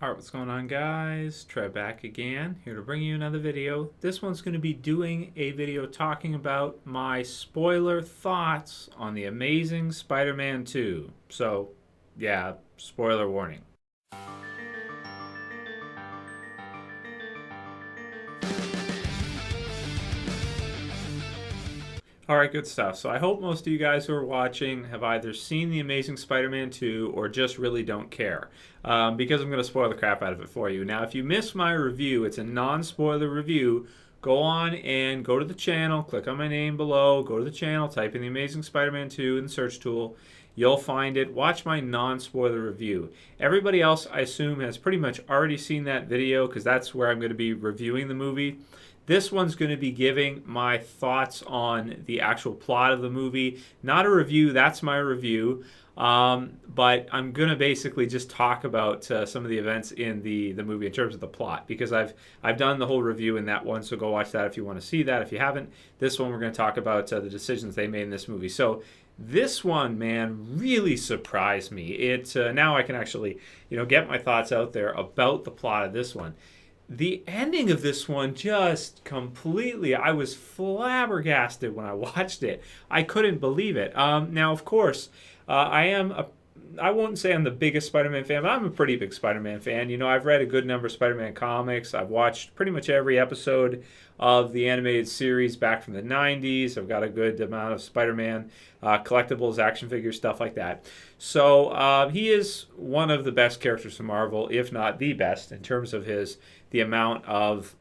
Alright, what's going on, guys? Trev back again, here to bring you another video. This one's going to be doing a video talking about my spoiler thoughts on The Amazing Spider-Man 2. So, yeah, spoiler warning. Alright, good stuff. So I hope most of you guys who are watching have either seen The Amazing Spider-Man 2 or just really don't care. Because I'm going to spoil the crap out of it for you. Now, if you missed my review, it's a non-spoiler review. Go on and go to the channel, click on my name below, go to the channel, type in The Amazing Spider-Man 2 in the search tool. You'll find it. Watch my non-spoiler review. Everybody else, I assume, has pretty much already seen that video because that's where I'm going to be reviewing the movie. This one's going to be giving my thoughts on the actual plot of the movie. Not a review, that's my review. But I'm going to basically just talk about some of the events in the movie in terms of the plot, because I've done the whole review in that one, so go watch that if you want to see that. If you haven't, this one we're going to talk about the decisions they made in this movie. So this one, man, really surprised me. Now I can actually, get my thoughts out there about the plot of this one. The ending of this one just completely, I was flabbergasted when I watched it. I couldn't believe it. Now, of course, I won't say I'm the biggest Spider-Man fan, but I'm a pretty big Spider-Man fan. I've read a good number of Spider-Man comics. I've watched pretty much every episode of the animated series back from the 90s. I've got a good amount of Spider-Man collectibles, action figures, stuff like that. So he is one of the best characters from Marvel, if not the best, in terms of the amount of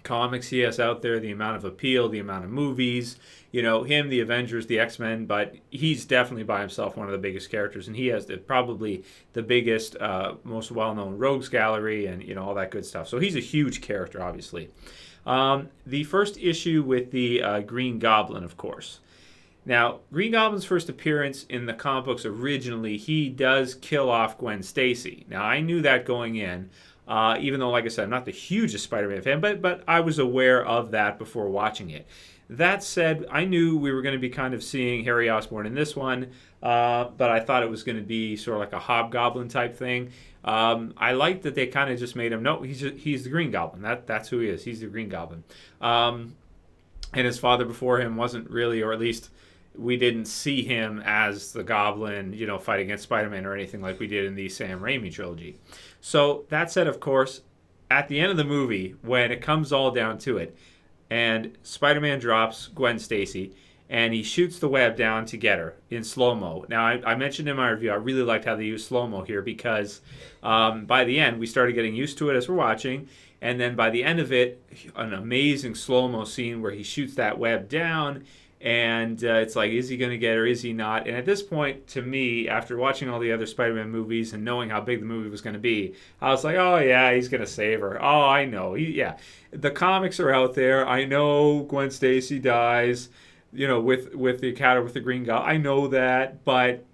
comics he has out there, the amount of appeal, the amount of movies, him, the Avengers, the X-Men, but he's definitely by himself one of the biggest characters, and he has probably the biggest, most well-known rogues gallery and, all that good stuff. So he's a huge character, obviously. The first issue with the Green Goblin, of course. Now, Green Goblin's first appearance in the comic books originally, he does kill off Gwen Stacy. Now, I knew that going in. Even though, like I said, I'm not the hugest Spider-Man fan, but I was aware of that before watching it. That said, I knew we were going to be kind of seeing Harry Osborn in this one, but I thought it was going to be sort of like a hobgoblin type thing. I liked that they kind of just made him, no, he's the Green Goblin. That's who he is. He's the Green Goblin. And his father before him wasn't really, or at least we didn't see him as the Goblin, fight against Spider-Man or anything like we did in the Sam Raimi trilogy. So that said, of course, at the end of the movie, when it comes all down to it, and Spider-Man drops Gwen Stacy, and he shoots the web down to get her in slow-mo. Now, I mentioned in my review, I really liked how they used slow-mo here because by the end, we started getting used to it as we're watching, and then by the end of it, an amazing slow-mo scene where he shoots that web down, and it's like, is he going to get her? Is he not? And at this point, to me, after watching all the other Spider-Man movies and knowing how big the movie was going to be, I was like, oh, yeah, he's going to save her. Oh, I know. Yeah. The comics are out there. I know Gwen Stacy dies, with the encounter with the Green Goblin. I know that, but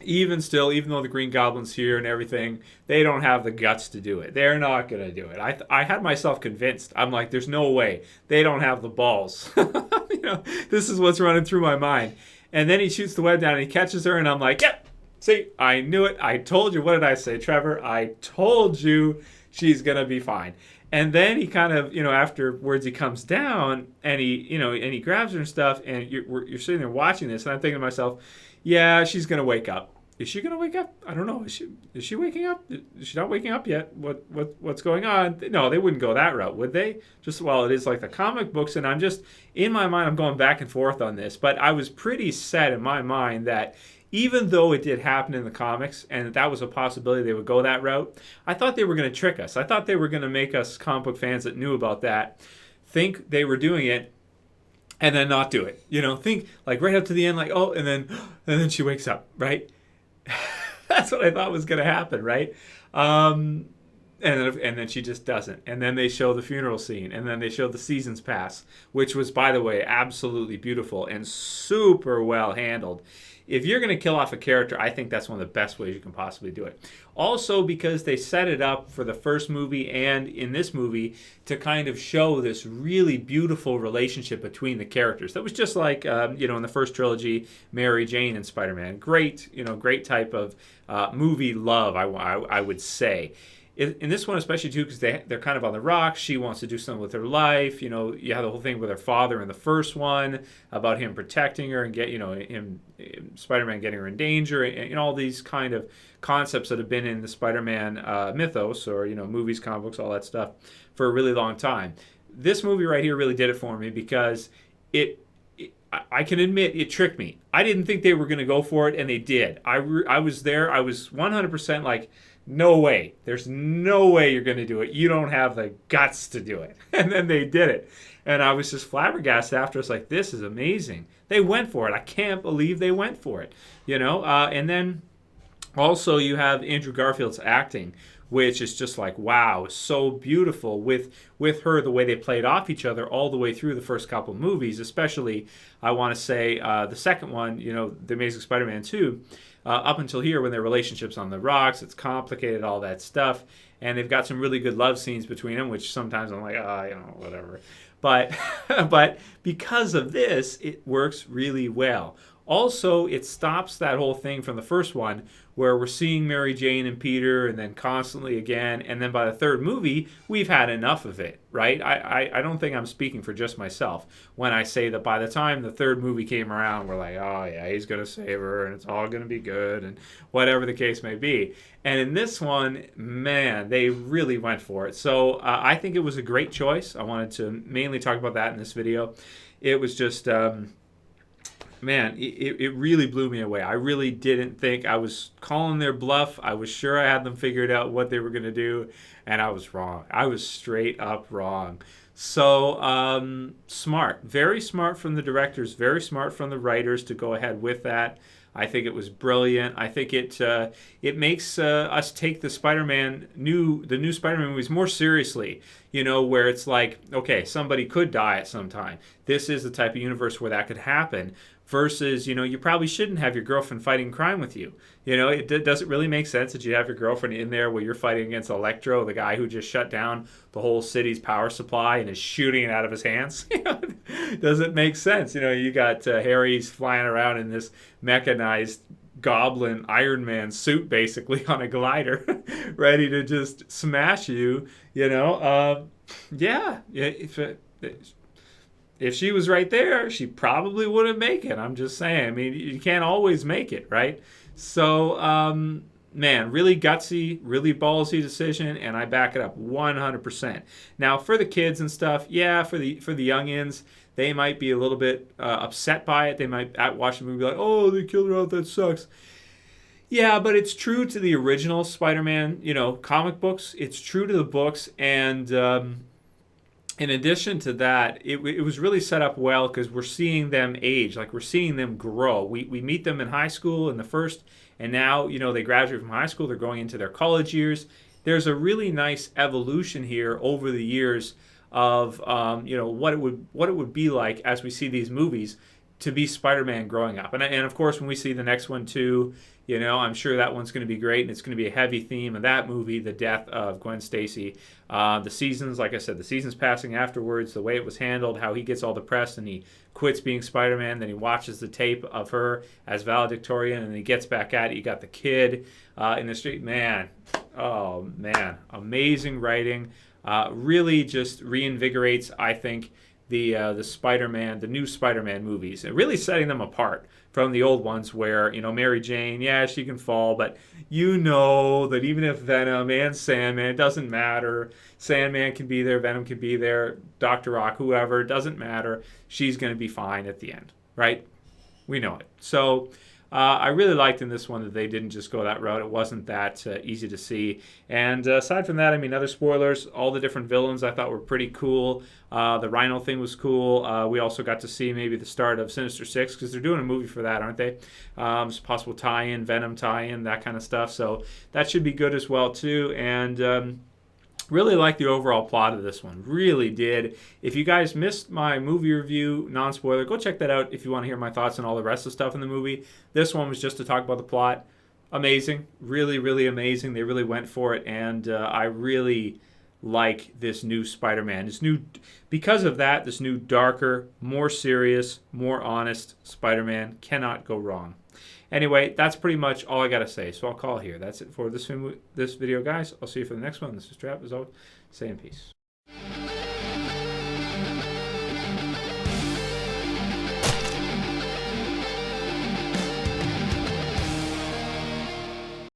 even still, even though the Green Goblin's here and everything, they don't have the guts to do it. They're not going to do it. I had myself convinced. I'm like, there's no way. They don't have the balls. This is what's running through my mind. And then he shoots the web down and he catches her, and I'm like, yep, see, I knew it. I told you. What did I say, Trevor? I told you she's going to be fine. And then he kind of, afterwards he comes down and he grabs her and stuff, and you're sitting there watching this, and I'm thinking to myself, yeah, she's going to wake up. Is she going to wake up? I don't know. Is she waking up? Is she not waking up yet? What's going on? No, they wouldn't go that route, would they? Just, well, it is like the comic books, and I'm just, in my mind, I'm going back and forth on this, but I was pretty set in my mind that even though it did happen in the comics and that was a possibility they would go that route, I thought they were going to trick us. I thought they were going to make us comic book fans that knew about that think they were doing it and then not do it. Think like right up to the end, like, oh, and then she wakes up, right? That's what I thought was going to happen, right? And then she just doesn't. And then they show the funeral scene, and then they show the seasons pass, which was, by the way, absolutely beautiful and super well handled. if you're going to kill off a character, I think that's one of the best ways you can possibly do it. Also, because they set it up for the first movie and in this movie to kind of show this really beautiful relationship between the characters. That was just like, in the first trilogy, Mary Jane and Spider-Man. Great, great type of movie love, I would say. In this one especially too, because they're kind of on the rocks. She wants to do something with her life. You have the whole thing with her father in the first one about him protecting her and Spider-Man getting her in danger, and all these kind of concepts that have been in the Spider-Man mythos or movies, comic books, all that stuff for a really long time. This movie right here really did it for me because I can admit it tricked me. I didn't think they were going to go for it, and they did. I was there. I was 100% like, no way. There's no way you're going to do it. You don't have the guts to do it. And then they did it. And I was just flabbergasted after. It's like, this is amazing. They went for it. I can't believe they went for it. And then also you have Andrew Garfield's acting, which is just like, wow, so beautiful with her, the way they played off each other all the way through the first couple movies, especially, I want to say, the second one, The Amazing Spider-Man 2, up until here when their relationship's on the rocks, it's complicated, all that stuff, and they've got some really good love scenes between them, which sometimes I'm like, whatever. But but because of this, it works really well. Also, it stops that whole thing from the first one where we're seeing Mary Jane and Peter and then constantly again. And then by the third movie, we've had enough of it, right? I don't think I'm speaking for just myself when I say that by the time the third movie came around, we're like, oh, yeah, he's going to save her and it's all going to be good and whatever the case may be. And in this one, man, they really went for it. So I think it was a great choice. I wanted to mainly talk about that in this video. It was just... man, it really blew me away. I really didn't think. I was calling their bluff. I was sure I had them figured out what they were going to do, and I was wrong. I was straight up wrong. So smart, very smart from the directors, very smart from the writers to go ahead with that. I think it was brilliant. I think it makes us take the new Spider-Man movies more seriously. Where it's like, okay, somebody could die at some time. This is the type of universe where that could happen. Versus, you probably shouldn't have your girlfriend fighting crime with you. It doesn't really make sense that you have your girlfriend in there where you're fighting against Electro, the guy who just shut down the whole city's power supply and is shooting it out of his hands. Doesn't make sense. You got Harry's flying around in this mechanized goblin Iron Man suit basically on a glider ready to just smash you. If she was right there, she probably wouldn't make it. I'm just saying. I mean, you can't always make it, right? So, man, really gutsy, really ballsy decision, and I back it up 100%. Now, for the kids and stuff, yeah, for the youngins, they might be a little bit upset by it. They might watch the movie be like, oh, they killed her off, that sucks. Yeah, but it's true to the original Spider-Man, comic books. It's true to the books, and... in addition to that, it was really set up well because we're seeing them age, like we're seeing them grow. We meet them in high school in the first, and now, they graduate from high school, they're going into their college years. There's a really nice evolution here over the years of, what it would be like as we see these movies to be Spider-Man growing up. And of course, when we see the next one too, I'm sure that one's going to be great, and it's going to be a heavy theme of that movie, the death of Gwen Stacy. The seasons, like I said, the seasons passing afterwards, the way it was handled, how he gets all the press and he quits being Spider-Man, then he watches the tape of her as valedictorian, and then he gets back at it. You got the kid in the street. Man, oh man, amazing writing. Really just reinvigorates, I think, the Spider-Man, the new Spider-Man movies, and really setting them apart from the old ones where, Mary Jane, yeah, she can fall, but that even if Venom and Sandman, it doesn't matter. Sandman can be there, Venom can be there, Dr. Ock, whoever, it doesn't matter. She's going to be fine at the end, right? We know it. So I really liked in this one that they didn't just go that route. It wasn't that easy to see. And aside from that, other spoilers, all the different villains I thought were pretty cool. The Rhino thing was cool. We also got to see maybe the start of Sinister Six because they're doing a movie for that, aren't they? It's a possible tie-in, Venom tie-in, that kind of stuff. So that should be good as well, too. And Really like the overall plot of this one. Really did. If you guys missed my movie review, non-spoiler, go check that out if you want to hear my thoughts on all the rest of the stuff in the movie. This one was just to talk about the plot. Amazing. Really, really amazing. They really went for it, and I really like this new Spider-Man. Because of that, this new darker, more serious, more honest Spider-Man cannot go wrong. Anyway, that's pretty much all I got to say. So I'll call it here. That's it for this video, guys. I'll see you for the next one. This is Trap, as always. Saying peace.